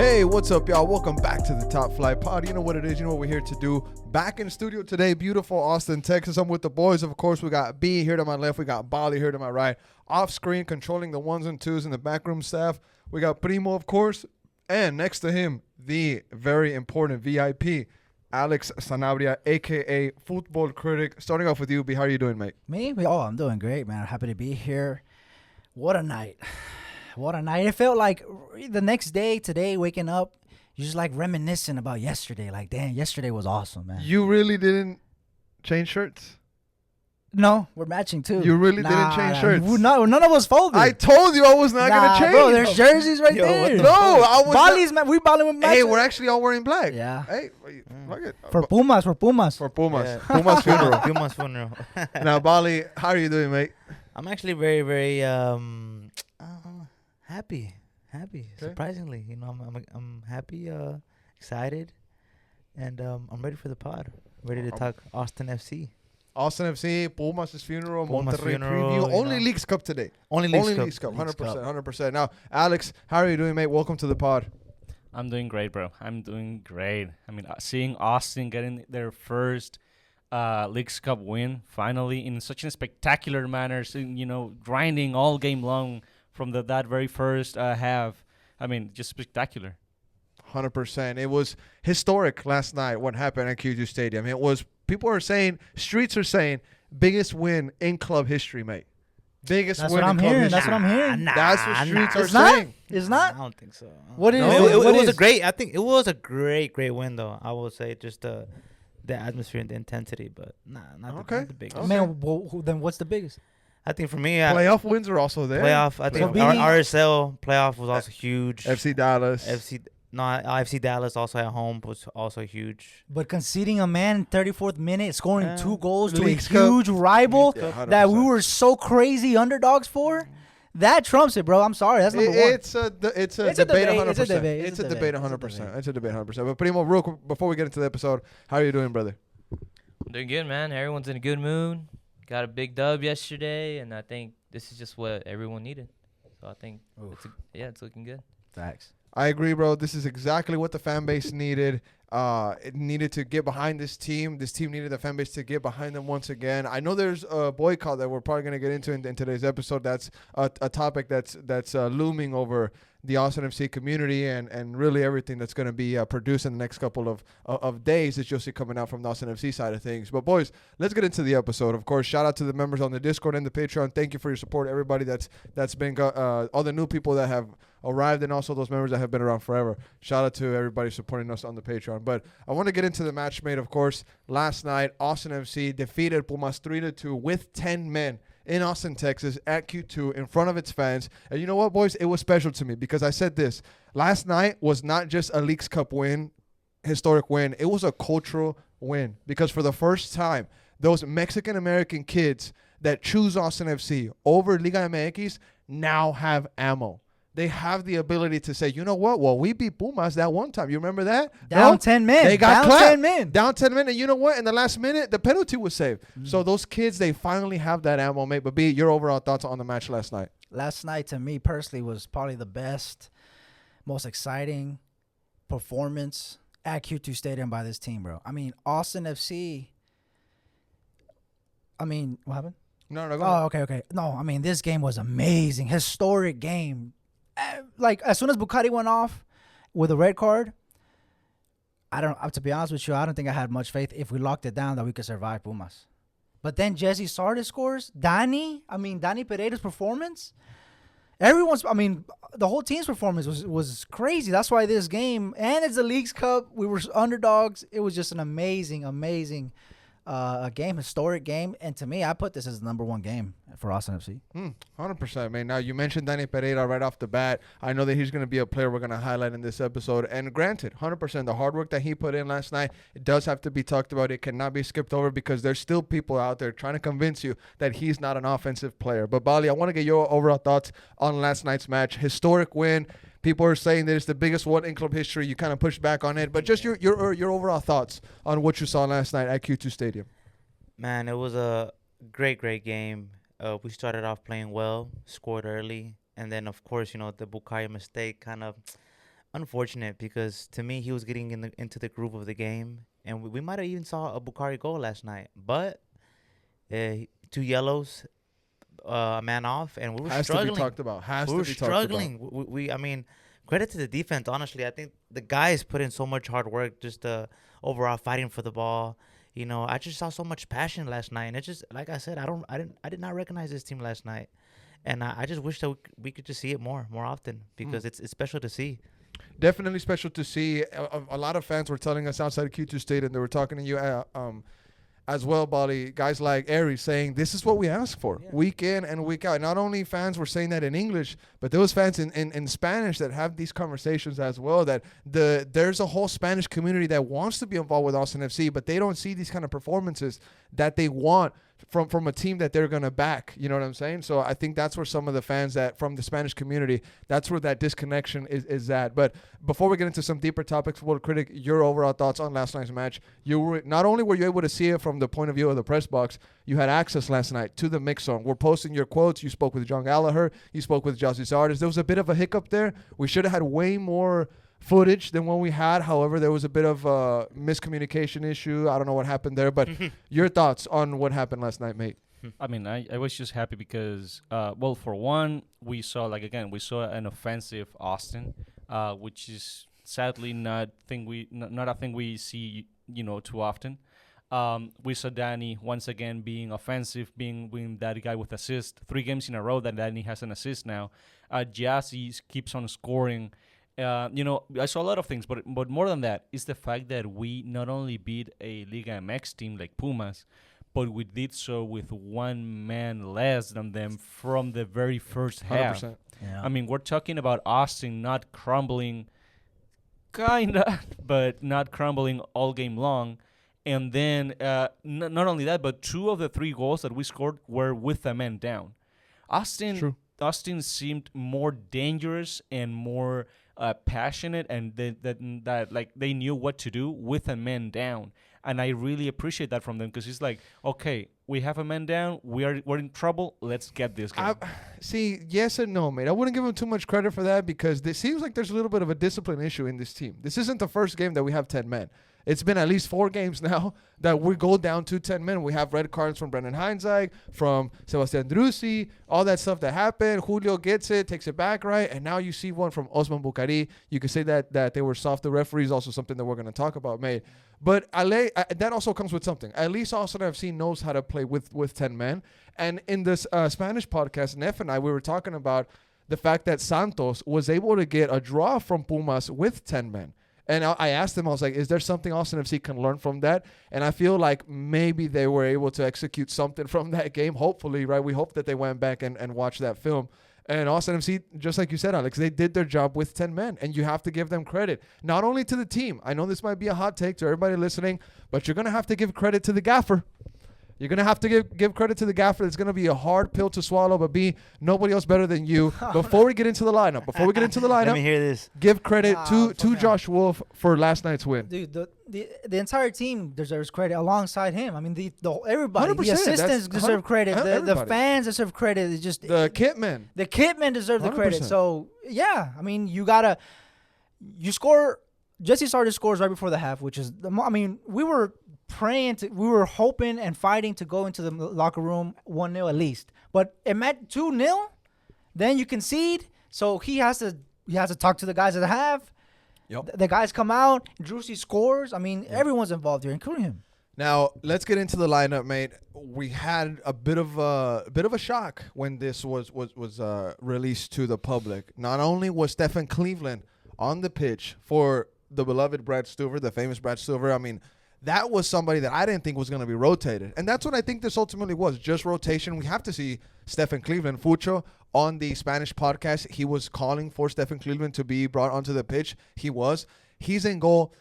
Hey, what's up, y'all? Welcome back to the Top Flight Pod. You know what it is. You know what we're here to do. Back in studio today, beautiful Austin, Texas. I'm with the boys. Of course, we got B here to my left. We got Bali here to my right. Off screen, controlling the ones and twos in the backroom staff. We got Primo, of course. And next to him, the very important VIP, Alex Sanabria, a.k.a. Football Critic. Starting off with you, B. How are you doing, mate? Me? Oh, I'm doing great, man. Happy to be here. What a night. What a night. It felt like the next day, today, waking up, you're just like reminiscing about yesterday. Like, damn, yesterday was awesome, man. You really didn't change shirts? No, we're matching too. You really didn't change shirts? No, none of us folded. I told you I was not going to change. Bro, there's jerseys right there. No, I was Bali's, man. We balling with matches. Hey, we're actually all wearing black. Yeah. Hey, fuck it. For Pumas. For Pumas. Yeah. Pumas funeral. Pumas funeral. Now, Bali, how are you doing, mate? I'm actually very, very happy. Okay. Surprisingly, I'm happy, excited, and I'm ready for the pod. Ready to talk AustinFC. Austin FC, Pumas' funeral, Pumas Monterrey funeral, preview. Only Leagues Cup today. Only Leagues Cup. Leagues 100%. Now, Alex, how are you doing, mate? Welcome to the pod. I'm doing great, bro. I'm doing great. I mean, seeing Austin getting their first Leagues Cup win finally in such a spectacular manner, grinding all game long from that very first half. I mean, just spectacular. 100%. It was historic last night what happened at Q2 Stadium. It was, streets are saying, biggest win in club history, mate. Biggest win in club history. That's what I'm hearing. That's what streets are It's not? saying. It's not? I don't think so. What is No, it? it was a great. I think it was a great win, though. I will say just the atmosphere and the intensity, but not the biggest. Okay. Man, then what's the biggest? I think for me, Playoff wins are also there. playoff. I think our RSL playoff was also huge. FC Dallas. FC Dallas also at home was also huge. But conceding a man in 34th minute, scoring 2 goals to a Leagues Cup. huge rival Yeah, that 100%. we were so crazy underdogs for, that trumps it, bro. I'm sorry. That's number one. It's a debate It's a 100%. debate. It's a debate 100%. It's a debate 100%. But Primo, real quick, before we get into the episode, how are you doing, brother? I'm doing good, man. Everyone's in a good mood. Got a big dub yesterday, and I think this is just what everyone needed. So I think it's looking good. Facts. I agree, bro. This is exactly what the fan base needed. It needed to get behind this team. This team needed the fan base to get behind them once again. I know there's a boycott that we're probably going to get into in today's episode. That's a topic that's looming over the Austin FC community and really everything that's going to be produced in the next couple of days that you'll see coming out from the Austin FC side of things. But, boys, let's get into the episode. Of course, shout out to the members on the Discord and the Patreon. Thank you for your support, everybody that's been all the new people that have arrived and also those members that have been around forever. Shout out to everybody supporting us on the Patreon. But I want to get into the match made, of course. Last night, Austin FC defeated Pumas 3-2 with 10 men in Austin, Texas at Q2 in front of its fans. And you know what, boys? It was special to me because I said this. Last night was not just a Leagues Cup win, historic win. It was a cultural win because for the first time, those Mexican-American kids that choose Austin FC over Liga MX now have ammo. They have the ability to say, you know what? Well, we beat Pumas that one time. You remember that? Down 10 men. They got down clapped. 10 men. Down 10 men. And you know what? In the last minute, the penalty was saved. So those kids, they finally have that ammo, mate. But B, your overall thoughts on the match last night? Last night, to me personally, was probably the best, most exciting performance at Q2 Stadium by this team, bro. I mean, Austin FC. I mean, what happened? No, go ahead. Okay. No, I mean, this game was amazing. Historic game. Like, as soon as Bucati went off with a red card, to be honest with you, I don't think I had much faith if we locked it down that we could survive Pumas. But then Jesse Sardis scores. Danny Pereira's performance. The whole team's performance was crazy. That's why this game, and it's the Leagues Cup, we were underdogs. It was just an amazing game, historic game. And to me, I put this as the number 1 game for Austin FC. 100%, man. Now, you mentioned Danny Pereira right off the bat. I know that he's going to be a player we're going to highlight in this episode. And granted, 100%, the hard work that he put in last night, it does have to be talked about. It cannot be skipped over because there's still people out there trying to convince you that he's not an offensive player. But, Bali, I want to get your overall thoughts on last night's match. Historic win. People are saying that it's the biggest one in club history. You kind of pushed back on it. But just your overall thoughts on what you saw last night at Q2 Stadium. Man, it was a great game. We started off playing well, scored early, and then, of course, the Bukayo mistake kind of unfortunate because to me he was getting into the groove of the game, and we might have even saw a Bukhari goal last night. But 2 yellows, a man off, and we were Has struggling. to be talked about. Has We to were be talked about. struggling. I mean, credit to the defense. Honestly, I think the guys put in so much hard work, just overall fighting for the ball. You know, I just saw so much passion last night, and it just, like I said, I did not recognize this team last night, and I just wish that we could just see it more often because it's special to see. Definitely special to see. A lot of fans were telling us outside of Q2 State, and they were talking to you as well, Bali. Guys like Aries saying, this is what we ask for week in and week out. Not only fans were saying that in English, but there was fans in Spanish that have these conversations as well, that there's a whole Spanish community that wants to be involved with Austin FC, but they don't see these kind of performances that they want from a team that they're going to back. You know what I'm saying? So I think that's where some of the fans that from the Spanish community, that's where that disconnection is at. But before we get into some deeper topics, World Critic, your overall thoughts on last night's match. You were not only were you able to see it from the point of view of the press box, you had access last night to the mix zone. We're posting your quotes. You spoke with John Gallagher. You spoke with Jossie Sardis. There was a bit of a hiccup there. We should have had way more footage than what we had. However, there was a bit of a miscommunication issue. I don't know what happened there, but your thoughts on what happened last night, mate? I mean, I was just happy because, well, for one, we saw an offensive Austin, which is sadly not a thing we see, too often. We saw Danny once again being offensive, being that guy with assist. 3 games in a row that Danny has an assist now. Jassy keeps on scoring. I saw a lot of things, but more than that is the fact that we not only beat a Liga MX team like Pumas, but we did so with 1 man less than them from the very first half. 100%. Yeah. I mean, we're talking about Austin not crumbling, kinda, but not crumbling all game long. And then not only that, but 2 of the 3 goals that we scored were with a man down. Austin seemed more dangerous and more passionate, and that like they knew what to do with a man down. And I really appreciate that from them because it's like, okay, we have a man down, we're in trouble, let's get this game. See, yes and no, mate. I wouldn't give him too much credit for that because it seems like there's a little bit of a discipline issue in this team. This isn't the first game that we have 10 men. It's been at least 4 games now that we go down to 10 men. We have red cards from Brendan Heinzig, from Sebastian Drusi, all that stuff that happened. Julio gets it, takes it back, right? And now you see one from Osman Bukhari. You could say that they were soft. The referees, also something that we're going to talk about, mate. But that also comes with something. At least Austin FC knows how to play with 10 men. And in this Spanish podcast, Neff and I, we were talking about the fact that Santos was able to get a draw from Pumas with 10 men. And I asked them, I was like, is there something Austin FC can learn from that? And I feel like maybe they were able to execute something from that game. Hopefully, right? We hope that they went back and watched that film. And Austin FC, just like you said, Alex, they did their job with 10 men. And you have to give them credit. Not only to the team. I know this might be a hot take to everybody listening, but you're going to have to give credit to the gaffer. You're going to have to give credit to the gaffer. It's going to be a hard pill to swallow, but nobody else better than you. Before we get into the lineup, Let me hear this. give credit to for Josh Wolf for last night's win. Dude, the entire team deserves credit alongside him. I mean, the everybody, 100%, the assistants that's deserve credit. The everybody. fans deserve credit. It's just The kitmen. the kitmen deserve the credit. 100%. So yeah, I mean, you score. Jesse Sardis scores right before the half, which is we were we were hoping and fighting to go into the locker room 1-0 at least. But it meant 2-0, then you concede. So he has to talk to the guys at the half. Yep. The guys come out. Drusi scores. I mean, everyone's involved here, including him. Now let's get into the lineup, mate. We had a bit of a shock when this was released to the public. Not only was Stefan Cleveland on the pitch for the beloved Brad Stuver, the famous Brad Stuver. I mean, that was somebody that I didn't think was going to be rotated. And that's what I think this ultimately was, just rotation. We have to see Stefan Cleveland. Fucho, on the Spanish podcast, he was calling for Stefan Cleveland to be brought onto the pitch. He was. He's in goal.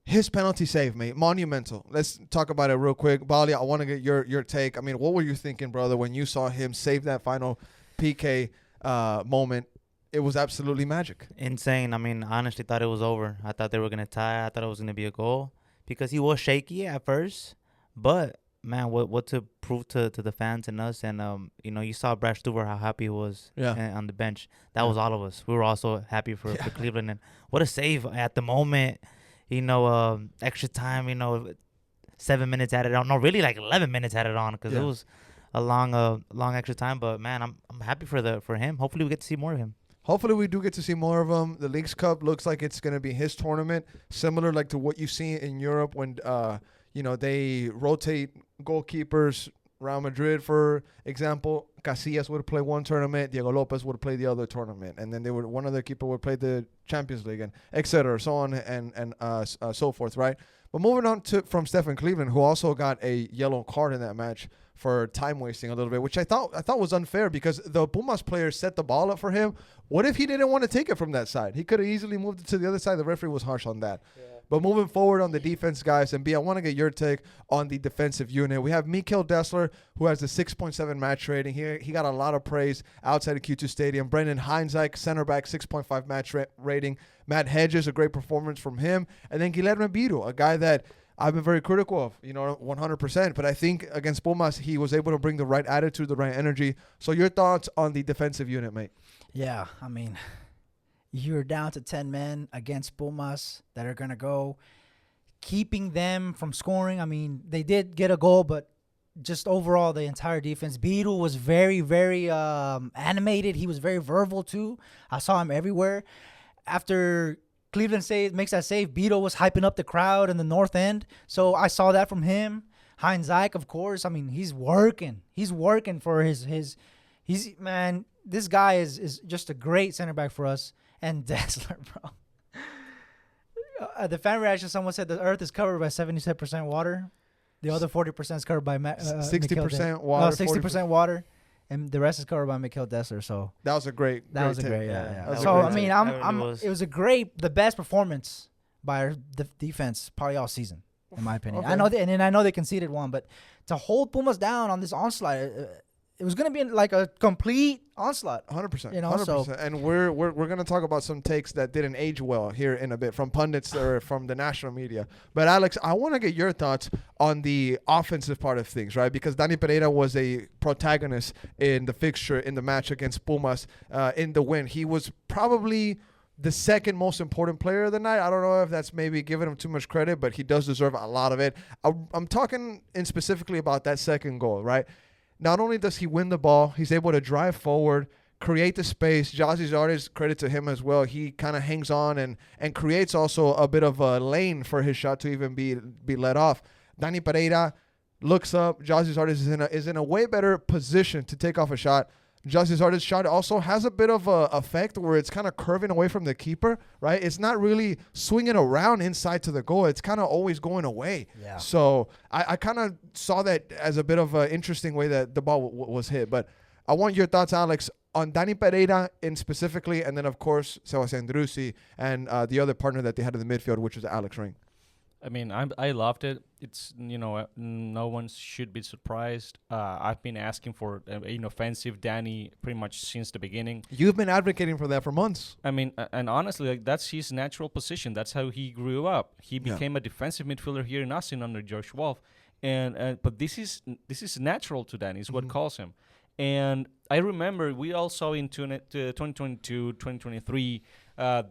His penalty save, mate, monumental. Let's talk about it real quick. Bali, I want to get your take. I mean, what were you thinking, brother, when you saw him save that final PK moment? It was absolutely magic. Insane. I mean, I honestly thought it was over. I thought they were going to tie. I thought it was going to be a goal because he was shaky at first. But man, what to prove to the fans and us, and you saw Brad Stuber how happy he was on the bench. That was all of us. We were also happy for Cleveland, and what a save at the moment. Extra time. 7 minutes added on. No, really like 11 minutes added on because it was a long extra time. But man, I'm happy for him. Hopefully we get to see more of him. Hopefully we do get to see more of him. The Leagues Cup looks like it's going to be his tournament, similar like to what you see in Europe when they rotate goalkeepers. Real Madrid, for example, Casillas would play one tournament, Diego Lopez would play the other tournament, and then one other keeper would play the Champions League, and et cetera, so on and so forth, right? But moving on from Stephen Cleveland, who also got a yellow card in that match for time wasting a little bit, which I thought was unfair because the Pumas player set the ball up for him. What if he didn't want to take it from that side? He could have easily moved it to the other side. The referee was harsh on that. Yeah. But moving forward on the defense, guys, and B, I want to get your take on the defensive unit. We have Mikkel Dessler, who has a 6.7 match rating. He got a lot of praise outside of Q2 Stadium. Brendan Heinzike, center back, 6.5 match rating. Matt Hedges, a great performance from him. And then Guilherme Biro, a guy that I've been very critical of, 100%. But I think against Pumas, he was able to bring the right attitude, the right energy. So your thoughts on the defensive unit, mate? Yeah, I mean, you're down to 10 men against Pumas that are going to go. Keeping them from scoring, I mean, they did get a goal, but just overall, the entire defense. Beetle was very, very animated. He was very verbal, too. I saw him everywhere. After Cleveland makes that save, Beetle was hyping up the crowd in the north end. So I saw that from him. Heinz Zike, of course. I mean, he's working. He's working for man, this guy is just a great center back for us. And Dessler, bro. The fan reaction, someone said the earth is covered by 77% water. The other 40% is covered by 60% water. 60% water. And the rest is covered by Mikkel Dessler. So that was a great. Yeah. So I mean, it was the best performance by our defense probably all season, in my opinion. Okay. I know they conceded one, but to hold Pumas down on this onslaught, it was going to be like a complete onslaught. 100%. 100%. So, and we're going to talk about some takes that didn't age well here in a bit from pundits or from the national media. But Alex, I want to get your thoughts on the offensive part of things, right? Because Dani Pereira was a protagonist in the fixture in the match against Pumas in the win. He was probably the second most important player of the night. I don't know if that's maybe giving him too much credit, but he does deserve a lot of it. I'm talking specifically about that second goal, right? Not only does he win the ball, he's able to drive forward, create the space. Jossie Zardes, credit to him as well. He kind of hangs on and creates also a bit of a lane for his shot to even be let off. Dani Pereira looks up. Jossie Zardes is in a way better position to take off a shot. Jossie Zardes' shot also has a bit of a effect where it's kind of curving away from the keeper, right? It's not really swinging around inside to the goal. It's kind of always going away. Yeah. So I kind of saw that as a bit of an interesting way that the ball was hit. But I want your thoughts, Alex, on Dani Pereira in specifically, and then, of course, Sebastian Drusi and the other partner that they had in the midfield, which was Alex Ring. I mean, I loved it. It's, no one should be surprised. I've been asking for an offensive Danny pretty much since the beginning. You've been advocating for that for months. I mean, and honestly, like that's his natural position. That's how he grew up. He became a defensive midfielder here in Austin under Josh Wolf. But this is natural to Danny. Is what calls him. And I remember we all saw in 2022, 2023,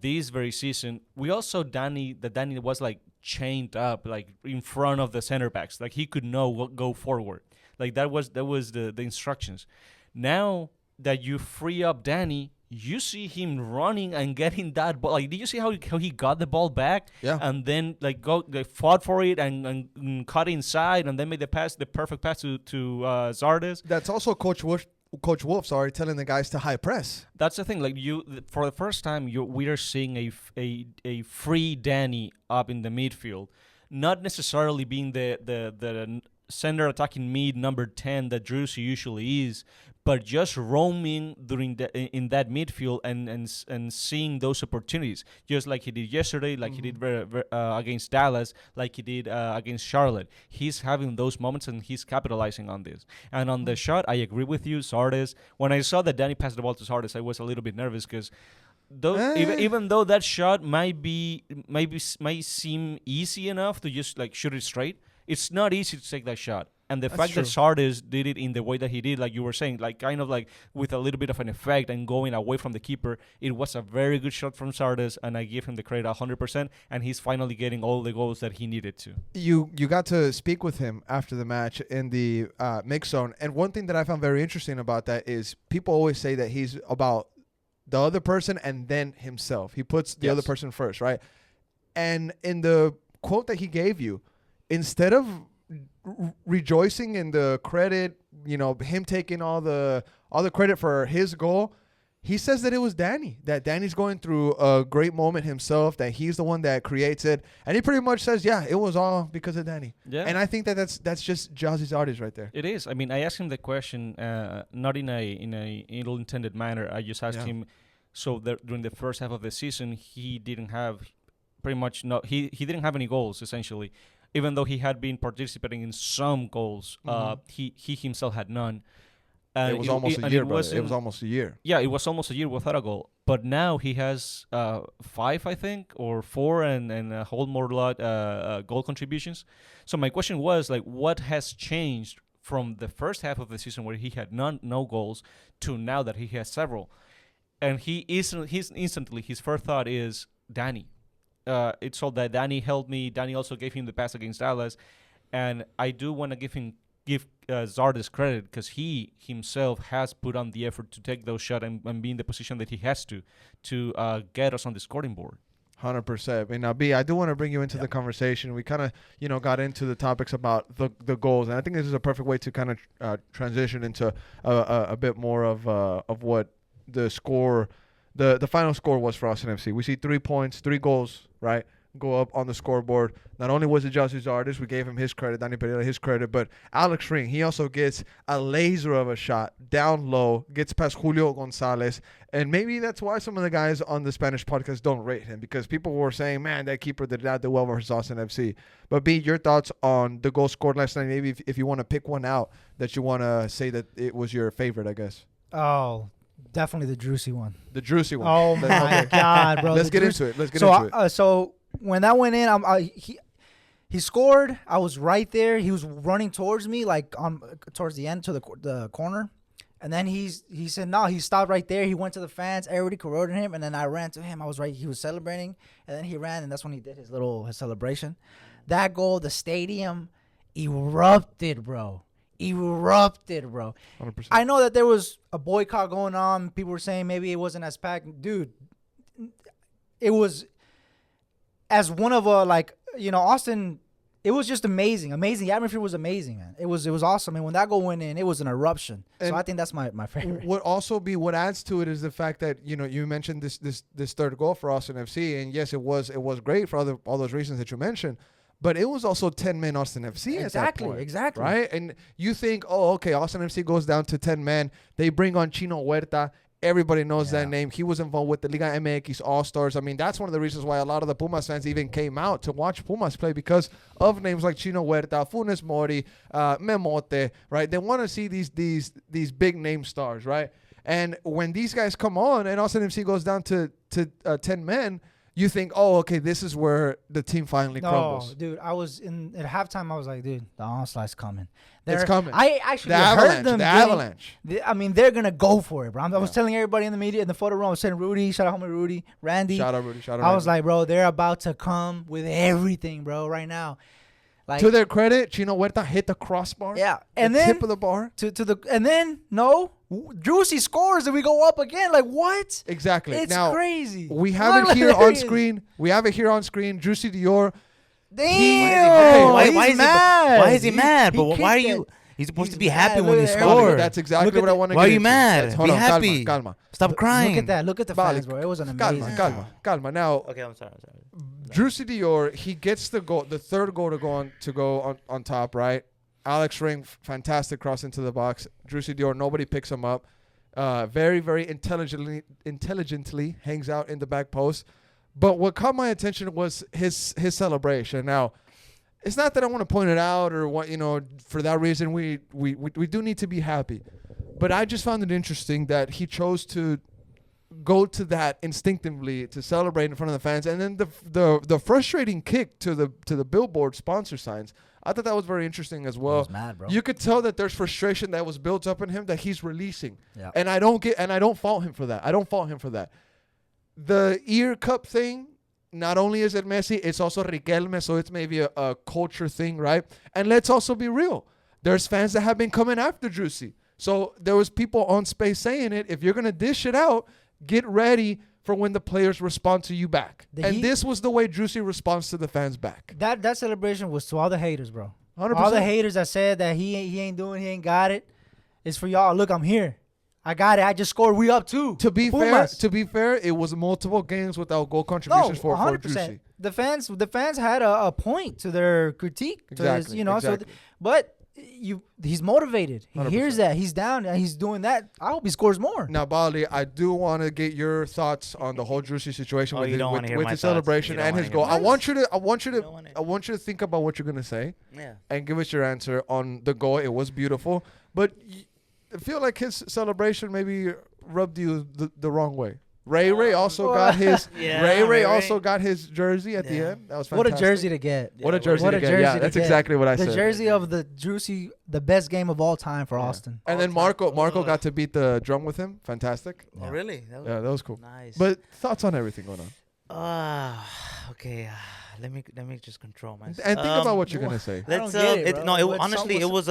this very season, we all saw Danny was like chained up like in front of the center backs, like he could go forward, like that was the instructions. Now that you free up Danny, you see him running and getting that ball. Like, did you see how he got the ball back? Yeah. And then fought for it and cut inside and then made the perfect pass to Zardes. That's also Coach Wolf, telling the guys to high press. That's the thing. Like for the first time, we are seeing a free Danny up in the midfield, not necessarily being the center attacking mid number 10 that Drusi usually is, but just roaming in that midfield and seeing those opportunities, just like he did yesterday, like he did against Dallas, like he did against Charlotte. He's having those moments and he's capitalizing on this. And on the shot, I agree with you, Zardes. When I saw that Danny passed the ball to Zardes, I was a little bit nervous because even though that shot might seem easy enough to just like shoot it straight, it's not easy to take that shot. And the That's fact true. that Sardis did it in the way that he did, like you were saying, like kind of like with a little bit of an effect and going away from the keeper, it was a very good shot from Sardis, and I give him the credit 100%. And he's finally getting all the goals that he needed to. You got to speak with him after the match in the mix zone, and one thing that I found very interesting about that is people always say that he's about the other person and then himself. He puts the other person first, right? And in the quote that he gave you, instead of rejoicing in the credit, him taking all the credit for his goal, he says that it was Danny, that Danny's going through a great moment himself, that he's the one that creates it. And he pretty much says, yeah, it was all because of Danny. Yeah. And I think that's just Jazzy's artist right there. It is. I mean, I asked him the question, not in a ill-intended manner. I just asked him. So during the first half of the season, he didn't have he didn't have any goals essentially, even though he had been participating in some goals. He himself had none. It was almost a year, brother. It was almost a year. Yeah, it was almost a year without a goal. But now he has 5, I think, or 4, and a whole more lot goal contributions. So my question was, like, what has changed from the first half of the season where he had no goals to now that he has several? And he's instantly, his first thought is Danny. It's all that Danny helped me. Danny also gave him the pass against Dallas. And I do want to give Zardes credit because he himself has put on the effort to take those shots and be in the position that he has to get us on the scoring board. 100%. And now, B, I do want to bring you into the conversation. We kind of, got into the topics about the goals, and I think this is a perfect way to kind of transition into a bit more of what the score, the final score was for AustinFC. We see 3 points, 3 goals, right, go up on the scoreboard. Not only was it Josie's artist, we gave him his credit, Danny Pereira his credit, but Alex Ring, he also gets a laser of a shot down low, gets past Julio Gonzalez, and maybe that's why some of the guys on the Spanish podcast don't rate him, because people were saying, man, that keeper did not do well versus AustinFC. But B, your thoughts on the goal scored last night, maybe if you want to pick one out that you want to say that it was your favorite, I guess. Oh, definitely the Drusy one. The Drusy one. Oh, my God, bro. Let's get into it. So when that went in, he scored. I was right there. He was running towards me, like towards the end to the corner. And then he said, no, he stopped right there. He went to the fans. Everybody corroded him. And then I ran to him. I was right. He was celebrating. And then he ran, and that's when he did his celebration. That goal, the stadium erupted, bro. 100%. I know that there was a boycott going on. People were saying maybe it wasn't as packed. Dude, it was as one of Austin, it was just amazing. The atmosphere was amazing, man. It was awesome. And when that goal went in, it was an eruption. And so I think that's my favorite. What adds to it is the fact that, you mentioned this third goal for Austin FC, and yes, it was great for all those reasons that you mentioned. But it was also 10-man Austin FC at that point. Exactly. Right? And you think, okay, Austin FC goes down to 10 men. They bring on Chino Huerta. Everybody knows that name. He was involved with the Liga MX All-Stars. I mean, that's one of the reasons why a lot of the Pumas fans even came out to watch Pumas play, because of names like Chino Huerta, Funes Mori, Memote, right? They want to see these big name stars, right? And when these guys come on and Austin FC goes down to 10 men, you think, okay, this is where the team finally crumbles. No, dude, I was at halftime. I was like, dude, the onslaught's coming. It's coming. I actually heard them. The avalanche. I mean, they're gonna go for it, bro. I was telling everybody in the media, in the photo room, I was saying Rudy, shout out homie Rudy, Randy. Shout out Rudy. I was like, bro, they're about to come with everything, bro, right now. Like, to their credit, Chino Huerta hit the crossbar. Yeah, and then tip of the bar. Juicy scores and we go up again. Like, what? Exactly. It's now, crazy. We have it here on screen. Juicy Dior. Damn. Why is mad? Why is he mad? But why are you? He's supposed to be happy when he scores. That's exactly what I want to get. Why are you mad? Be happy. Calma. Stop crying. Look at that. Look at the fans, bro. It was an amazing. Calma. Now, okay, I'm sorry. Juicy Dior, he gets the goal, the third goal to go on top, right? Alex Ring, fantastic cross into the box. Juicy Dior, nobody picks him up. Very, very intelligently hangs out in the back post. But what caught my attention was his celebration. Now, it's not that I want to point it out or what, for that reason we do need to be happy. But I just found it interesting that he chose to go to that instinctively to celebrate in front of the fans, and then the frustrating kick to the billboard sponsor signs. I thought that was very interesting as I well. was mad, bro. You could tell that there's frustration that was built up in him that he's releasing. Yeah. And I don't fault him for that. The ear cup thing, not only is it Messi, it's also Riquelme, so it's maybe a culture thing, right? And let's also be real. There's fans that have been coming after Juicy. So there was people on Space saying it. If you're going to dish it out, get ready for when the players respond to you back. This was the way Juicy responds to the fans back. That celebration was to all the haters, bro. 100%. All the haters that said that he ain't got it. It's for y'all. Look, I'm here. I got it. I just scored. We up too. To be Pumas. fair, it was multiple games without goal contributions for 100%. Juicy. The fans had a point to their critique. Exactly. So but he's motivated. He 100%. hears that. He's down and he's doing that. I hope he scores more. Now, Bali, I do want to get your thoughts on the whole Juicy situation Oh, with you don't wanna hear with my his thoughts. celebration You don't and wanna his hear goal. my I want you to think about what you're gonna say Yeah. and give us your answer on the goal. It was beautiful, but I feel like his celebration maybe rubbed you the wrong way. Ray also got his Yeah, Ray Ray also got his jersey at the Yeah. end. That was What fantastic. a jersey to get. What a jersey What to a get. jersey Yeah, to that's get. exactly what I The said. jersey of the Juicy, the best game of all time for Yeah. Austin. And then Marco got to beat the drum with him. Fantastic. Oh, really? That was Yeah, that was cool. nice. But thoughts on everything going on. Okay. Let me just control myself. And think about what you're gonna say. I don't Let's get it, bro. no, What's honestly, up- it was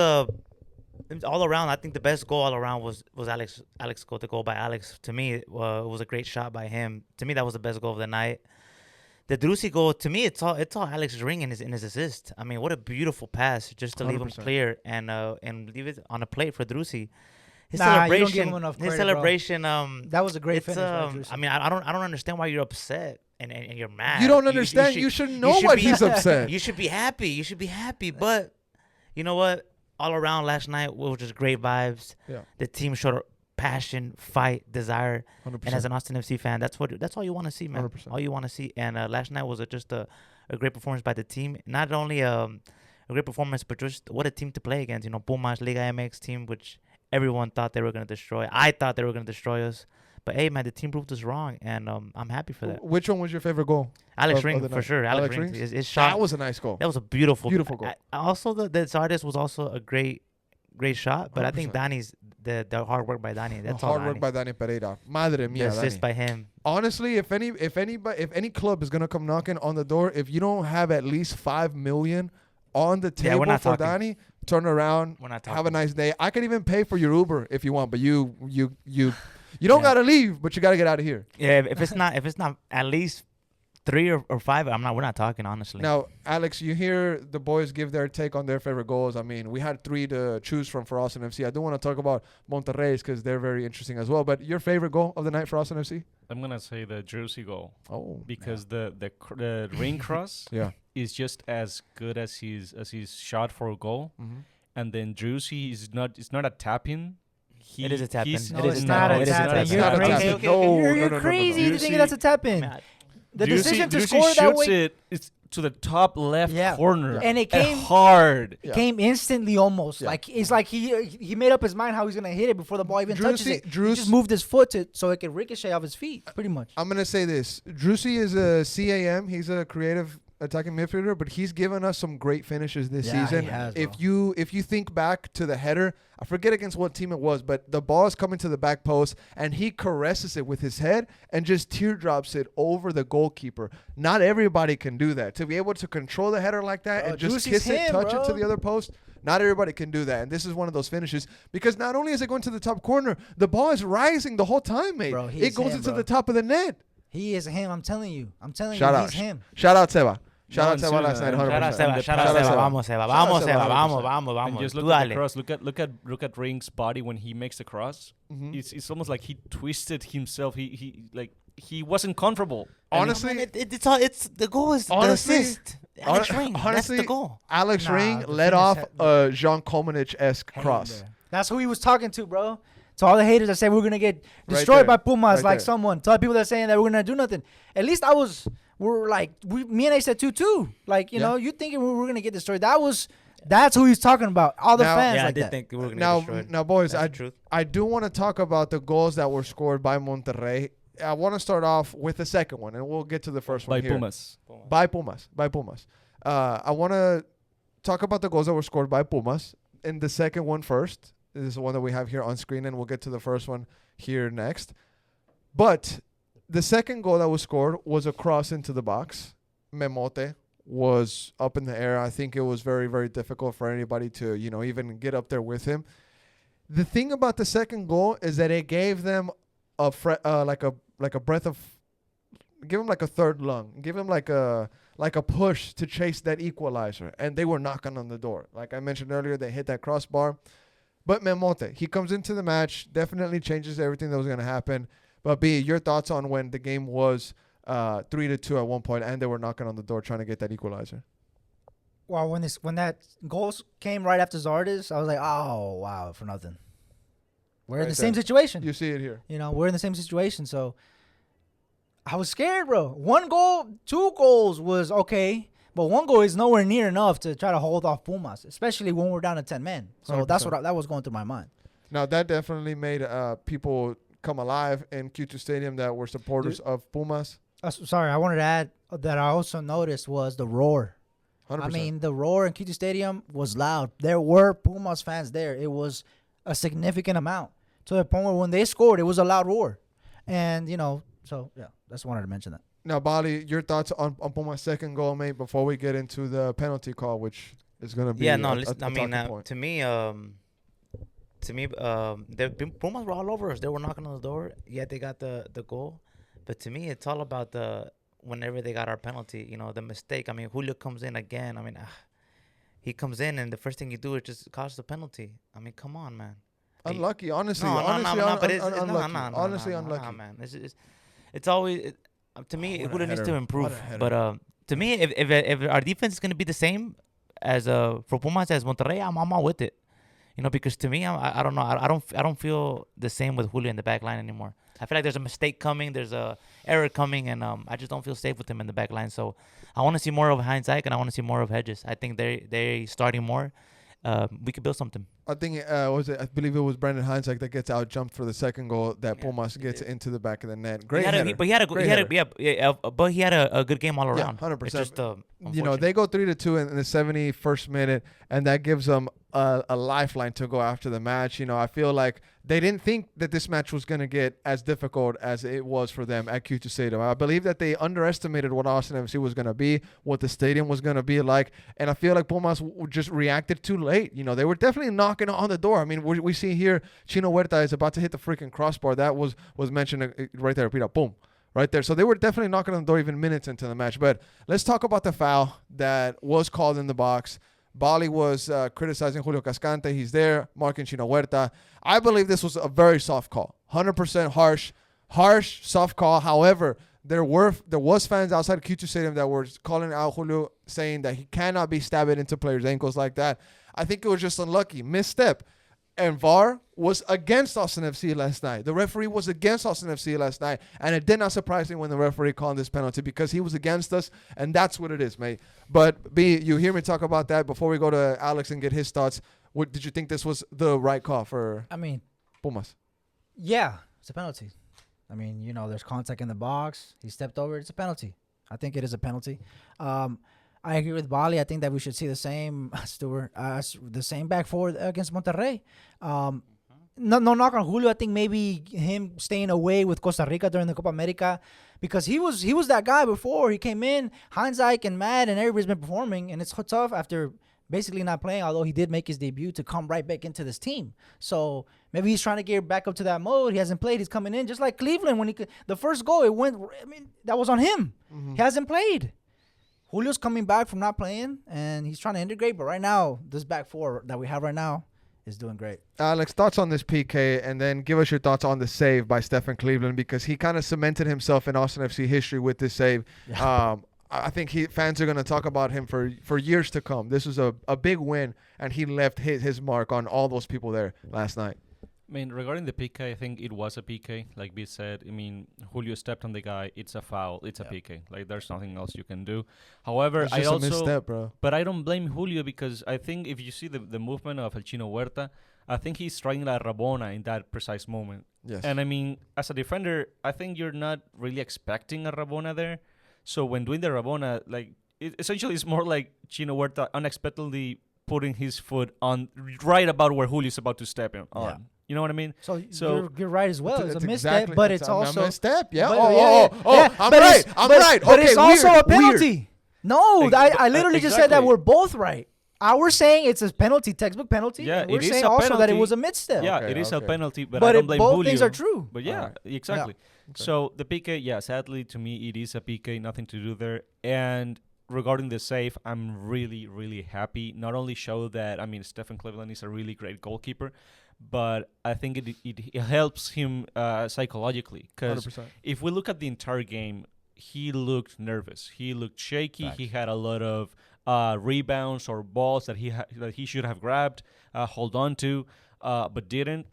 all around. I think the best goal all around was Alex goal. The goal by Alex, to me, it was a great shot by him. To me, that was the best goal of the night. The Drusi goal, to me, it's all Alex's ring in his assist. I mean, what a beautiful pass just to leave him 100%. clear and leave it on a plate for Drusi. His Nah, you don't give celebration, him enough his credit, bro. celebration, That was a great it's finish. by Drusi. I mean, I don't understand why you're upset and you're mad. You don't understand. You should know should what be- he's upset. You should be happy. You should be happy. But you know what? All around last night was just great vibes. Yeah. The team showed passion, fight, desire. 100%. And as an Austin FC fan, that's all you want to see, man. 100%. All you want to see. And last night was just a great performance by the team. Not only a great performance, but just what a team to play against. You know, Pumas, Liga MX team, which everyone thought they were going to destroy. I thought they were going to destroy us. But, hey, man, the team proved us wrong, and I'm happy for that. Which one was your favorite goal? Alex of Ring, the for night? sure. Alex Ring, Rings? his shot. That was a nice goal. That was a beautiful Beautiful goal. Also, the artist was also a great shot. But I think 100%. Danny's the hard work by Danny. That's all. Hard work by Danny Pereira. Madre The mia, assist Danny. by him. Honestly, if any club is gonna come knocking on the door, if you don't have at least 5 million on the Yeah, we're table not for talking. Danny, turn around. We're not Have a talking. nice day. I can even pay for your Uber if you want, but you don't Yeah. gotta leave, but you gotta get out of here. Yeah, if it's not at least 3 or 5, we're not talking, honestly. Now, Alex, you hear the boys give their take on their favorite goals. I mean, we had 3 to choose from for Austin FC. I do want to talk about Monterrey's because they're very interesting as well. But your favorite goal of the night for Austin FC? I'm gonna say the Jersey goal Oh, because the ring cross yeah. is just as good as his shot for a goal, Mm-hmm. and then Juicy is not. It's not a tap in. It is a tap in. he's- It No, is it's a not tap a in. tap in. It's You're not a crazy. tap in. Okay, No, You're no, no, no, no, crazy no. to think that's a tap in. The decision to score that shoots way, it's to the top left Yeah. corner, and it came hard. Yeah. came instantly almost. Yeah. Like it's like he made up his mind how he's gonna hit it before the ball even touches Drusi- it. He Drus- just moved his foot so it could ricochet off his feet, pretty much. I'm gonna say this: Drusi is a CAM. He's a creative attacking midfielder, but he's given us some great finishes this Yeah, he season. has, bro. If you think back to the header, I forget against what team it was, but the ball is coming to the back post, and he caresses it with his head and just teardrops it over the goalkeeper. Not everybody can do that. To be able to control the header like that Bro, and just Drusi's kiss it, him, touch it bro. to the other post. Not everybody can do that, and this is one of those finishes because not only is it going to the top corner, the ball is rising the whole time, mate. Bro, he It is goes him, into bro. the top of the net. He is him. I'm telling you. Shout out. He's him. Shout out Seba. Shout No, out Seba seriously, last night. shout out 100%. Shout out Seba, shout out Shout out Seba, Seba. vamos Seba, Shout out vamos Seba, Seba, 100%. vamos. And just Tú look at the dale. cross. Look at Ring's body when he makes the cross. Mhm. It's almost like he twisted himself. He wasn't comfortable. And Honestly, It's the goal is Honestly- the assist. Alex Ring, that's honestly, the goal. Alex Nah, Ring the led finish off had- a Jean Komenich-esque Hang cross. there. That's who he was talking to, bro. To all the haters that say we're gonna get Right destroyed there. by Pumas, Right like there. someone. To all the people that are saying that we're gonna do nothing. At least me and A said 2-2. Like, you Yeah. know, you thinking we were gonna get destroyed. That's who he's talking about. All the Now- fans Yeah, I like did that. think we were going to Now, get destroyed. now, boys, That's the truth. I do want to talk about the goals that were scored by Monterrey. I want to start off with the second one, and we'll get to the first By one here. Pumas. By Pumas. I want to talk about the goals that were scored by Pumas. In the second one first. This is the one that we have here on screen, and we'll get to the first one here next. But the second goal that was scored was a cross into the box. Memote was up in the air. I think it was very, very difficult for anybody to, even get up there with him. The thing about the second goal is that it gave them like a breath of, give them like a third lung, give them like a push to chase that equalizer, and they were knocking on the door. Like I mentioned earlier, they hit that crossbar. But Memote, he comes into the match, definitely changes everything that was going to happen. But B, your thoughts on when the game was 3-2 at one point, and they were knocking on the door trying to get that equalizer? Well, when that goal came right after Zardes, I was like, oh wow, for nothing. We're in the same situation. You see it here. We're in the same situation, so I was scared, bro. 1 goal, 2 goals was okay, but 1 goal is nowhere near enough to try to hold off Pumas, especially when we're down to 10 men. So 100%. that's that was going through my mind. Now, that definitely made people come alive in Q2 Stadium that were supporters of Pumas. Sorry, I wanted to add that I also noticed was the roar. 100%. I mean, the roar in Q2 Stadium was loud. There were Pumas fans there. It was a significant amount to the point where when they scored, it was a loud roar. And, so, yeah, just wanted to mention that. Now, Bali, your thoughts on Pumas' second goal, mate, before we get into the penalty call, which is going to be listen, point. to me, the Pumas were all over us. They were knocking on the door. Yeah, they got the goal. But to me, it's all about whenever they got our penalty, the mistake. I mean, Julio comes in again. I mean, he comes in, and the first thing you do is just cause the penalty. I mean, come on, man. Unlucky, honestly. Honestly, Unlucky. man. It's always to me. Julio needs to improve. But to me, if our defense is going to be the same as for Pumas as Monterrey, I'm all with it. Because to me, I don't know. I don't feel the same with Julio in the back line anymore. I feel like there's a mistake coming, there's a error coming, and I just don't feel safe with him in the back line. So I want to see more of Hindsight, and I want to see more of Hedges. I think they starting more. We could build something. I think I believe it was Brandon Hindsight that gets out jumped for the second goal that Pumas gets into the back of the net. Great header. But he had a good game all around. 100%. It's just they go 3-2 in the 71st minute, and that gives them a lifeline to go after the match. I feel like they didn't think that this match was going to get as difficult as it was for them at Q2 Stadium. I believe that they underestimated what AustinFC was going to be, what the stadium was going to be like, and I feel like Pumas just reacted too late. They were definitely knocking on the door. I mean, we see here Chino Huerta is about to hit the freaking crossbar. That was mentioned right there. Boom. Right there. So they were definitely knocking on the door even minutes into the match. But let's talk about the foul that was called in the box. Bali was criticizing Julio Cascante. He's there, marking Chino Huerta. I believe this was a very soft call. 100% harsh, soft call. However, there was fans outside Q2 Stadium that were calling out Julio, saying that he cannot be stabbing into players' ankles like that. I think it was just unlucky. Misstep. And VAR was against AustinFC last night. The referee was against AustinFC last night. And it did not surprise me when the referee called this penalty because he was against us. And that's what it is, mate. But, B, you hear me talk about that before we go to Alex and get his thoughts. What did you think this was the right call for Pumas? Yeah, it's a penalty. I mean, there's contact in the box. He stepped over. It's a penalty. I think it is a penalty. I agree with Bali. I think that we should see the same, Stuart, the same back forward against Monterrey. No knock on Julio. I think maybe him staying away with Costa Rica during the Copa America because he was that guy before he came in. Hindsight and Matt and everybody's been performing, and it's tough after basically not playing, although he did make his debut, to come right back into this team. So maybe he's trying to get back up to that mode. He hasn't played. He's coming in just like Cleveland when the first goal, that was on him. Mm-hmm. He hasn't played. Julio's coming back from not playing, and he's trying to integrate. But right now, this back four that we have right now is doing great. Alex, thoughts on this PK, and then give us your thoughts on the save by Stephen Cleveland, because he kind of cemented himself in AustinFC history with this save. Yeah. I think fans are going to talk about him for years to come. This was a big win, and he left his mark on all those people there last night. I mean, regarding the PK, I think it was a PK. Like B said, I mean, Julio stepped on the guy. It's a foul. It's a PK. Like, there's nothing else you can do. However, it's just a misstep, bro. But I don't blame Julio because I think if you see the movement of El Chino Huerta, I think he's striking a Rabona in that precise moment. Yes. And I mean, as a defender, I think you're not really expecting a Rabona there. So when doing the Rabona, like essentially it's more like Chino Huerta unexpectedly putting his foot on right about where Julio's about to step in on. Yeah. You know what I mean? So, So- you're right as well. It's a It's misstep, exactly- but it's a also misstep. Yeah. but- Oh, I'm but right. it's- I'm but- right. But Okay, it's also weird, a penalty. No, I literally just said that exactly. we're both right. We're saying it's a penalty, textbook penalty. Yeah, and we're it is saying a also that it penalty. was a misstep. Yeah, Okay, it is a okay. penalty, but I but don't blame both Julio. things are true. But yeah, Alright. exactly. So the PK, yeah, sadly to me it is a PK, nothing to do there. And regarding the save, I'm really, really happy. Not only show that, I mean, Stephen Cleveland is a really great goalkeeper, but I think it helps him psychologically. Because 100%. if we look at the entire game, he looked nervous. He looked shaky. He had a lot of rebounds or balls that he should have grabbed, hold on to, but didn't.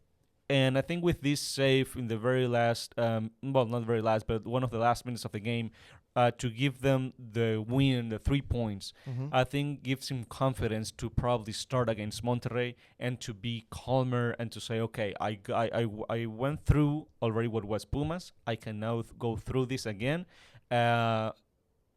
And I think with this save in the very last, well, not the very last, but one of the last minutes of the game, to give them the win, the 3 points, I think gives him confidence to probably start against Monterrey and to be calmer and to say, okay, I went through already what was Pumas. I can now go through this again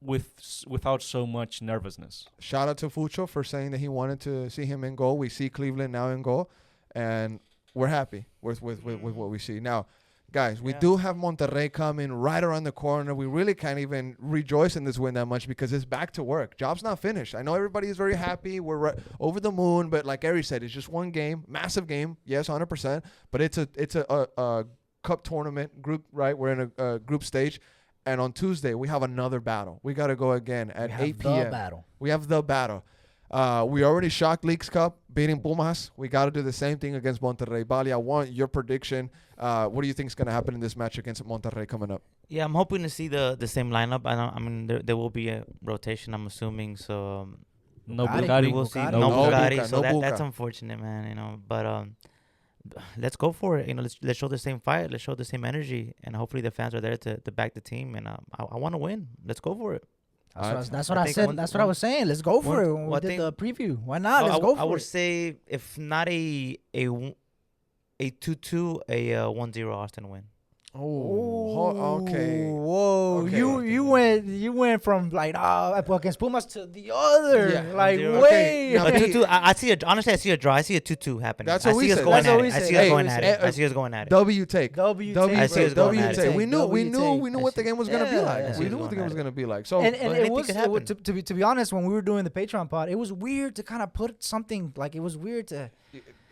without so much nervousness. Shout out to Fucho for saying that he wanted to see him in goal. We see Cleveland now in goal, and we're happy with what we see. Now, guys, we do have Monterrey coming right around the corner. We really can't even rejoice in this win that much because it's back to work. Job's not finished. I know everybody is very happy. We're over the moon, but like Ari said, it's just one game, massive game. Yes, 100%, but it's a cup tournament group, right? We're in a group stage. And on Tuesday, we have another battle. We got to go again at 8 p.m. The battle. We have the battle. We already shocked Leagues Cup, beating Pumas. We got to do the same thing against Monterrey. Bali, I want your prediction. What do you think is going to happen in this match against Monterrey coming up? Yeah, I'm hoping to see the same lineup. I mean, there will be a rotation, I'm assuming. So No Bugatti. Bugatti. we will see. Bugatti. No No Bugatti. Buca, So no that's Buca. unfortunate, man. You know, but let's go for it. You know, let's show the same fight. Let's show the same energy, and hopefully the fans are there to back the team. And I want to win. Let's go for it. That's what I I think said. one- That's what I was saying. Let's go for one- it when we one did thing- the preview. Why not? Let's I go for would it. say if not a 2-2, a 1-0 Austin win. Okay. Whoa! Okay. You went from like against Pumas to the other. Yeah, like 1-0. way. Now, A hey, 2-2. I see it. Honestly, I see a draw. I see a 2-2 happening. That's I what we see us said. going That's what at we it. I said. see us Hey, going at it. I hey, see us going at it. W take. W W I see us take. going W at it. take. We knew W what the game was gonna be Yeah, like. yeah. We knew what the game was gonna be like. So And But it anything was, could it was happen. to be honest, when we were doing the Patreon pod, it was weird to kind of put something like it was weird to.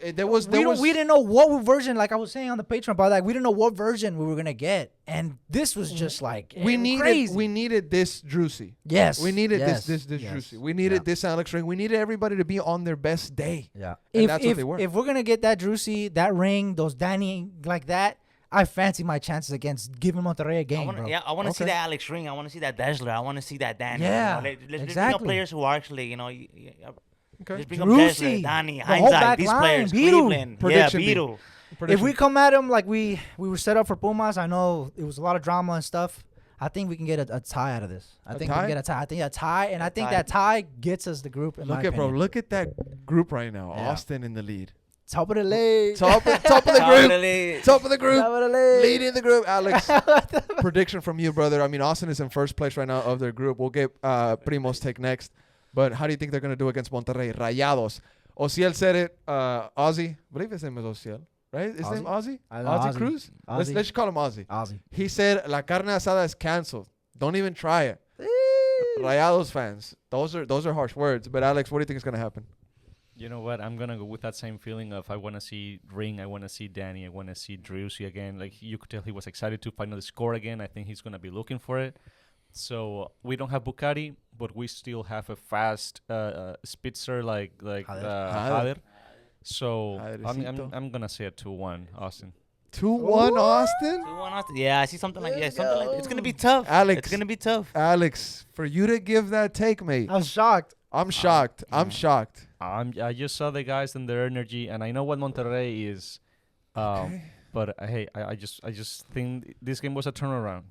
We didn't know what version, like I was saying on the Patreon pod, like we didn't know what version we were gonna get, and this was just like crazy. we needed this Drusy. Yes, We needed yes, this yes. Drusy. We needed this Alex Ring. We needed everybody to be on their best day. Yeah, And that's what they were. If we're gonna get that Drusy, that Ring, those Danny like that, I fancy my chances against giving Monterrey a game, bro. I want to see Okay. that Alex Ring. I want to see that Deshler. I want to see that Danny. Yeah, you know, let's bring up exactly. players who are actually, you know, Okay. just bring up Drusy, Deshler, Danny, the whole back Hindsight, these line, players, Beetle. Cleveland, Prediction B. Beetle. If we come at him like we were set up for Pumas, I know it was a lot of drama and stuff. I think we can get a tie out of this. I think we tie? can get a tie. I think a tie, and I think tie. that tie gets us the group. In my opinion. Look at that group right now. Yeah. Austin in the lead. Top of the league. Top of the group. Totally. Top of the group. Top of the league. Leading the group, Alex. Prediction from you, brother. I mean, Austin is in first place right now of their group. We'll get Primo's take next. But how do you think they're going to do against Monterrey? Rayados. Ociel said it. Ozzy. I believe his name is Ociel. Right? His name Ozzy? I know Ozzy Ozzy. Cruz? Ozzy. Let's call him Ozzy. Ozzy. He said La Carne Asada is canceled. Don't even try it. Rayados fans. Those are harsh words. But Alex, what do you think is going to happen? You know what? I'm gonna go with that same feeling of I want to see Ring, I want to see Danny, I want to see Drusy again. Like you could tell, he was excited to finally score again. I think he's gonna be looking for it. So we don't have Bucati, but we still have a fast Spitzer like Hader. So Hadercito. I'm gonna say a 2-1 Austin. 2-1 Austin? 2-1 Austin. Yeah, I see something like something like it's gonna be tough. Alex. It's gonna be tough. Alex, for you to give that take, mate, I was shocked. I'm shocked. I'm shocked. I just saw the guys and their energy, and I know what Monterrey is. Okay. But hey, I just think this game was a turnaround.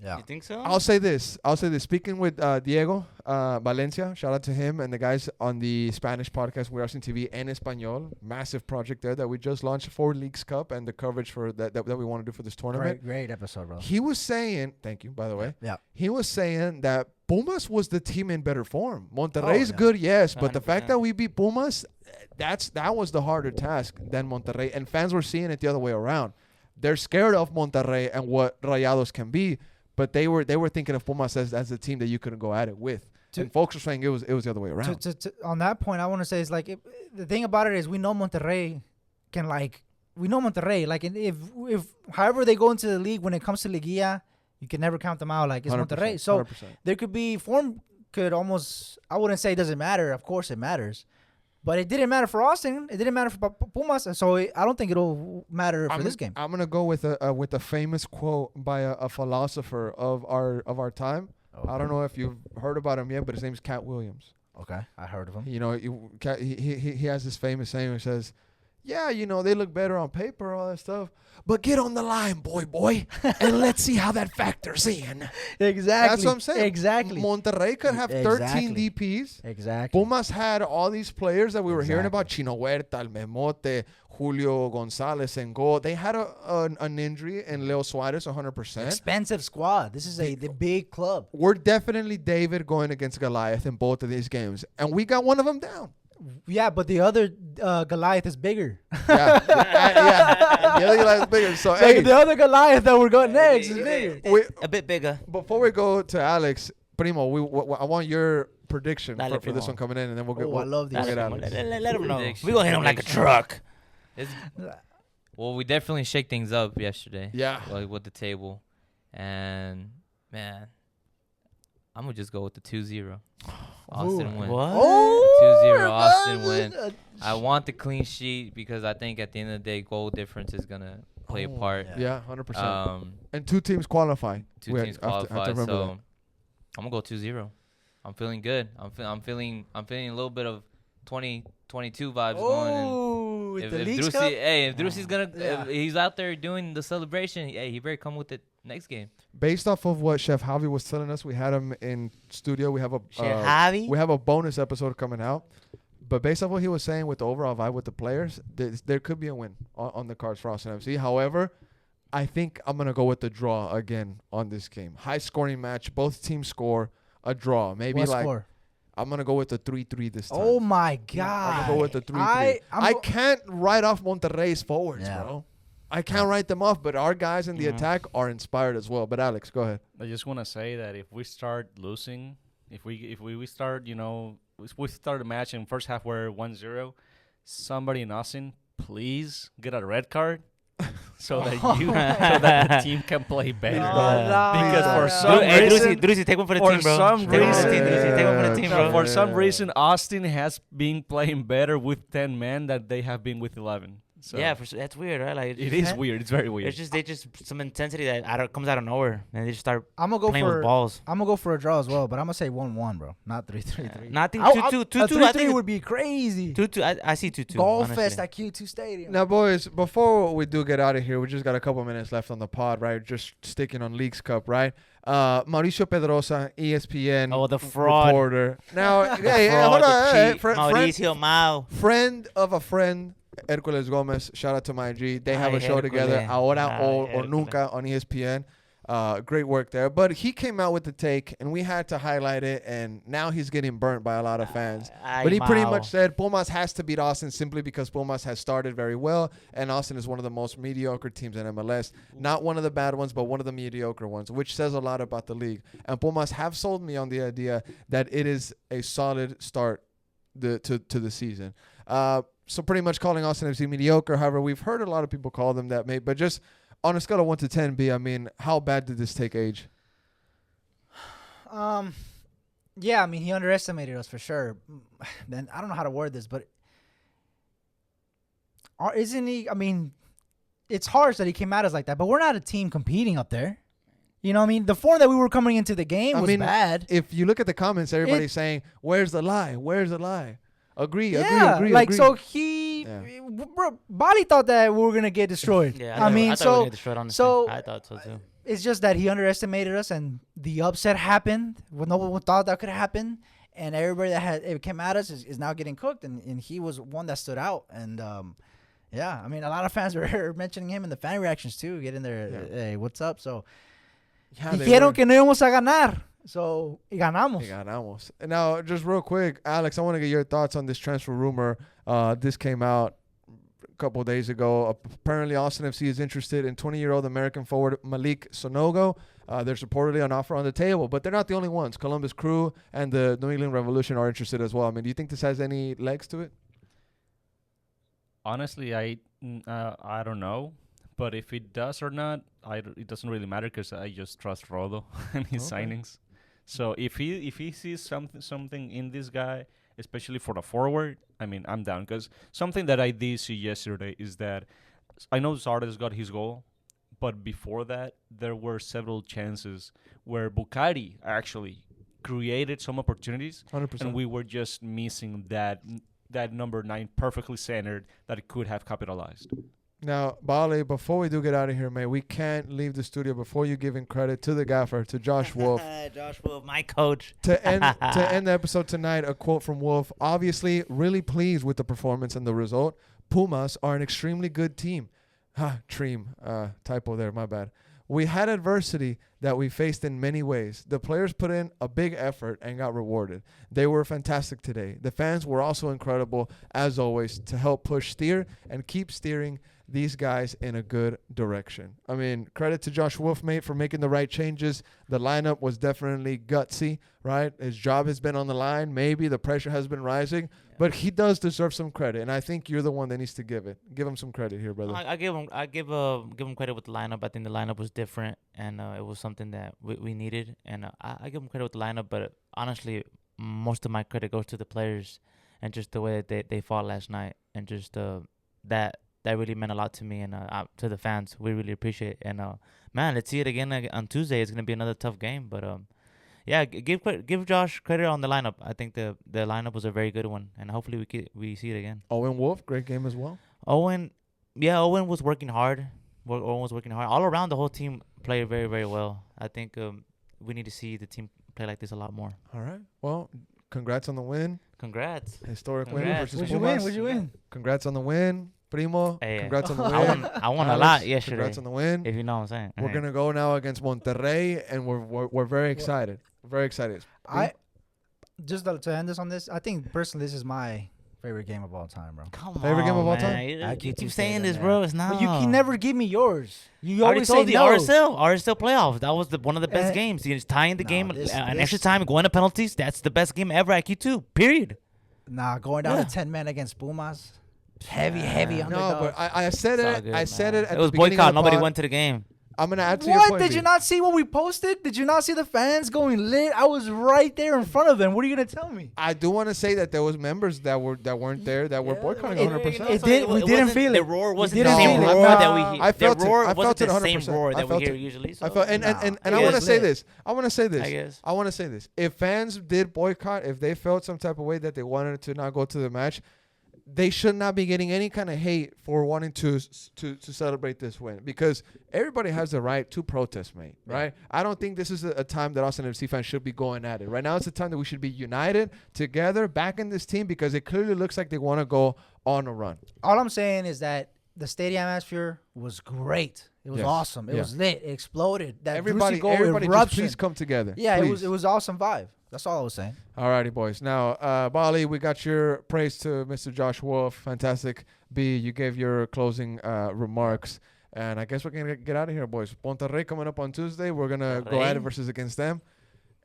Yeah. You think so? I'll say this. Speaking with Diego Valencia, shout out to him and the guys on the Spanish podcast, We're Austin TV en Español. Massive project there that we just launched for Leagues Cup and the coverage for that we want to do for this tournament. Great episode, bro. He was saying, thank you, by the way. Yeah. He was saying that Pumas was the team in better form. Monterrey's yeah. good, yes, but the fact 100%. that we beat Pumas, that was the harder task than Monterrey. And fans were seeing it the other way around. They're scared of Monterrey and what Rayados can be, but they were thinking of Pumas as a team that you couldn't go at it with. And folks were saying it was the other way around. On that point, I want to say is like the thing about it is we know Monterrey can if however they go into the league when it comes to Liguilla, you can never count them out. Like it's 100%, Monterrey, so 100%. there could be form could almost I wouldn't say it doesn't matter. Of course it matters, but it didn't matter for Austin. It didn't matter for Pumas, and so I don't think it'll matter for this game. I'm gonna go with a famous quote by a philosopher of our time. Okay. I don't know if you've heard about him yet, but his name's Cat Williams. Okay, I heard of him. You know, he has this famous saying which says, "Yeah, you know, they look better on paper, all that stuff, but get on the line, boy, and let's see how that factors in." Exactly. That's what I'm saying. Exactly. Monterrey could have 13 DPs. Exactly. Pumas had all these players that we were hearing about: Chino Huerta, El Memote, Julio Gonzalez, and goal. They had an injury in Leo Suarez, 100%. Expensive squad. This is the big club. We're definitely David going against Goliath in both of these games, and we got one of them down. Yeah, but the other Goliath is bigger. Yeah. The other Goliath is bigger. So, hey, The other Goliath that we're going next is bigger. A bit bigger. Before we go to Alex, Primo, I want your prediction Dale, for this Primo. one coming in, and then we'll get. I love these. We'll get Let Alex. him know. Prediction. We gonna hit him like a Prediction. truck. Well, we definitely shake things up yesterday. Yeah. Like with the table. And, man, I'm going to just go with the 2-0. Austin win. What? Oh, 2-0 Austin win. I want the clean sheet because I think at the end of the day, goal difference is going to play a part. Yeah, 100%. Um, And two teams qualify. two We teams have to qualified, remember so that. I'm going to go 2-0. I'm feeling good. I'm feeling a little bit of 2022 vibes going. And Oh, with if the Leagues Drusy, Cup? if Drusy's gonna, Yeah. if he's out there doing the celebration, he better come with it next game. Based off of what Chef Javi was telling us, we had him in studio. We have a bonus episode coming out. But based off what he was saying with the overall vibe with the players, there could be a win on the cards for Austin FC. However, I think I'm going to go with the draw again on this game. High scoring match. Both teams score a draw. Maybe What like score? I'm going to go with the 3-3 this time. Oh my I'm God! going to go with the 3-3. I I'm can't write off Monterrey's forwards, Yeah. bro. I can't write them off, but our guys in the Mhm. attack are inspired as well. But Alex, go ahead. I just want to say that if we start losing, if we start, if we start a match in first half where 1-0, somebody in Austin, please get a red card so that the team can play better. Because for some reason, Drusy, take one for the for team, bro. some Take one for the reason- team, Drusy. Take one for the team, Yeah. bro. for some reason, Austin has been playing better with 10 men than they have been with 11. So Yeah, that's weird, right? Like it is weird. It's very weird. It's just some intensity that comes out of nowhere, and they just start gonna go playing with for balls. I'm gonna go for a draw as well, but I'm gonna say 1-1, bro, not 3-3. Nothing I- 2-2. a 2-2. I 3-3 think would be crazy. 2-2. I see 2-2. Goal honestly. fest at Q2 Stadium. Now, boys, before we do get out of here, we just got a couple minutes left on the pod, right? Just sticking on Leagues Cup, right? Mauricio Pedrosa, ESPN Oh, the fraud. reporter. Now, hey, Fraud, hold on. the Hey, cheat. Mauricio Mao. friend of a friend, Hercules Gomez. Shout out to my G. They have Ay, a show together, Hercules. Ahora Ay, or Hercules. Nunca on ESPN. Great work there. But he came out with the take, and we had to highlight it, and now he's getting burnt by a lot of fans. Ay, But he pretty Mao. much said Pumas has to beat Austin simply because Pumas has started very well, and Austin is one of the most mediocre teams in MLS. Not one of the bad ones, but one of the mediocre ones, which says a lot about the league. And Pumas have sold me on the idea that it is a solid start to the season. So pretty much calling Austin FC mediocre. However, we've heard a lot of people call them that, mate. But just on a scale of 1 to 10, B, I mean, how bad did this take age? Yeah, I mean, he underestimated us for sure. Then I don't know how to word this, but isn't he? I mean, it's harsh that he came at us like that, but we're not a team competing up there. You know what I mean? The form that we were coming into the game I was mean, bad. If you look at the comments, everybody's saying, "Where's the lie? Where's the lie?" Agree. Yeah, Agree. like agree. so he bro, Bali thought that we were gonna get destroyed. Yeah, I mean, thought we were gonna get destroyed, honestly. so I thought so too. it's just that he underestimated us, and the upset happened when no one thought that could happen, and everybody that it came at us is now getting cooked, and he was one that stood out, and yeah, I mean, a lot of fans were mentioning him in the fan reactions too, getting their hey, what's up? So dijeron que no íbamos a ganar, so y ganamos. Y ganamos. Now, just real quick, Alex, I want to get your thoughts on this transfer rumor. This came out a couple of days ago. Apparently, AustinFC is interested in 20-year-old American forward Malik Sonogo. There's reportedly an offer on the table, but they're not the only ones. Columbus Crew and the New England Revolution are interested as well. I mean, do you think this has any legs to it? Honestly, I don't know, but if it does or not, it doesn't really matter because I just trust Rodo and his signings. So if he sees something in this guy, especially for the forward, I mean, I'm down. Because something that I did see yesterday is that I know Zardes got his goal, but before that, there were several chances where Bukhari actually created some opportunities, 100%. and we were just missing that number 9 perfectly centered that it could have capitalized. Now, Bali, before we do get out of here, man, we can't leave the studio before you giving credit to the gaffer, to Josh Wolf. Josh Wolf, my coach. To end the episode tonight, a quote from Wolf. Obviously, really pleased with the performance and the result. Pumas are an extremely good team. Typo there, my bad. We had adversity that we faced in many ways. The players put in a big effort and got rewarded. They were fantastic today. The fans were also incredible, as always, to help push steer and keep steering these guys in a good direction. I mean, credit to Josh Wolf, mate, for making the right changes. The lineup was definitely gutsy, right? His job has been on the line. Maybe the pressure has been rising, but he does deserve some credit, and I think you're the one that needs to give it. Give him some credit here, brother. I give him credit with the lineup. I think the lineup was different, and it was something that we needed. And I give him credit with the lineup, but honestly, most of my credit goes to the players and just the way that they fought last night, and just that really meant a lot to me and to the fans. We really appreciate it. And man, let's see it again on Tuesday. It's gonna be another tough game, but yeah, give Josh credit on the lineup. I think the lineup was a very good one, and hopefully we see it again. Owen Wolf, great game as well. Owen was working hard. Owen was working hard all around. The whole team played very, very well. I think we need to see the team play like this a lot more. All right. Well, congrats on the win. Congrats. Historic win Congrats. versus What'd Pumas. you win? Congrats on the win, Primo. Hey, congrats on the win. I won a Alex, lot yesterday. Congrats on the win. If you know what I'm saying. We're gonna go now against Monterrey, and we're very excited. We're very excited. I just to end this on this, I think personally this is my favorite game of all time, bro. Come Favorite game of all time? man. I You keep keep saying saying that, this, man. bro. It's not. But you can never give me yours. You I already always say told you no. RSL playoffs. That was one of the best Eh, games. You're just tying the no, game, this- an this- extra time, going to penalties. That's the best game ever at Q2. Period. Nah, going down Yeah. to 10 men against Pumas. Heavy underdog. No, but I said It's all it. good, I said it man. at It was the beginning boycott. of the Nobody pod. went to the game. I'm gonna add to your What? point. Did B. you not see what we posted? Did you not see the fans going lit? I was right there in front of them. What are you gonna tell me? I do want to say that there was members that weren't there that were boycotting It- 100%. it did- we didn't feel The it. roar We wasn't the didn't same feel it. roar Nah, that we hear. I felt the it. roar I felt wasn't it the same 100%. roar I that we felt hear it. usually. So I felt, and Nah. I It want to was say lit. this. I want to say this. I guess. I want to say this. If fans did boycott, if they felt some type of way that they wanted to not go to the match, they should not be getting any kind of hate for wanting to celebrate this win, because everybody has the right to protest, mate. Right? I don't think this is a time that Austin FC fans should be going at it. Right now, it's a time that we should be united together, back in this team, because it clearly looks like they want to go on a run. All I'm saying is that the stadium atmosphere was great. It was Yes. awesome. It Yeah. was lit. It exploded. That Everybody just eruption. please come together. Yeah, Please. it was awesome vibe. That's all I was saying. Alrighty, boys. Now, Bali, we got your praise to Mr. Josh Wolf. Fantastic. B, you gave your closing remarks. And I guess we're going to get out of here, boys. Monterrey coming up on Tuesday. We're going to go at it Monterrey. versus against them.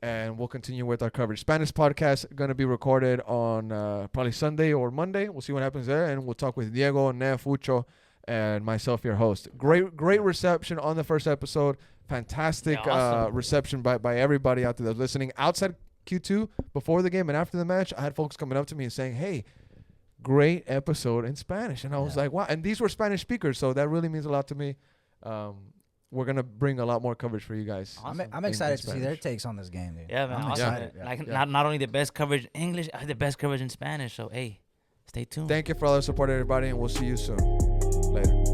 And we'll continue with our coverage. Spanish podcast going to be recorded on probably Sunday or Monday. We'll see what happens there. And we'll talk with Diego, Nef, Ucho, and myself, your host. Great reception on the first episode. Fantastic Yeah, awesome. reception by everybody out there that's listening. Outside Q2, before the game and after the match, I had folks coming up to me and saying, hey, great episode in Spanish. And I was like, wow. And these were Spanish speakers, so that really means a lot to me. We're going to bring a lot more coverage for you guys. Awesome. I'm in excited to see their Spanish. takes on this game, dude. Yeah, man. I'm Awesome. excited. Like Yeah. not only the best coverage in English, the best coverage in Spanish. So hey, Stay tuned. Thank you for all the support, everybody, and we'll see you soon. Later.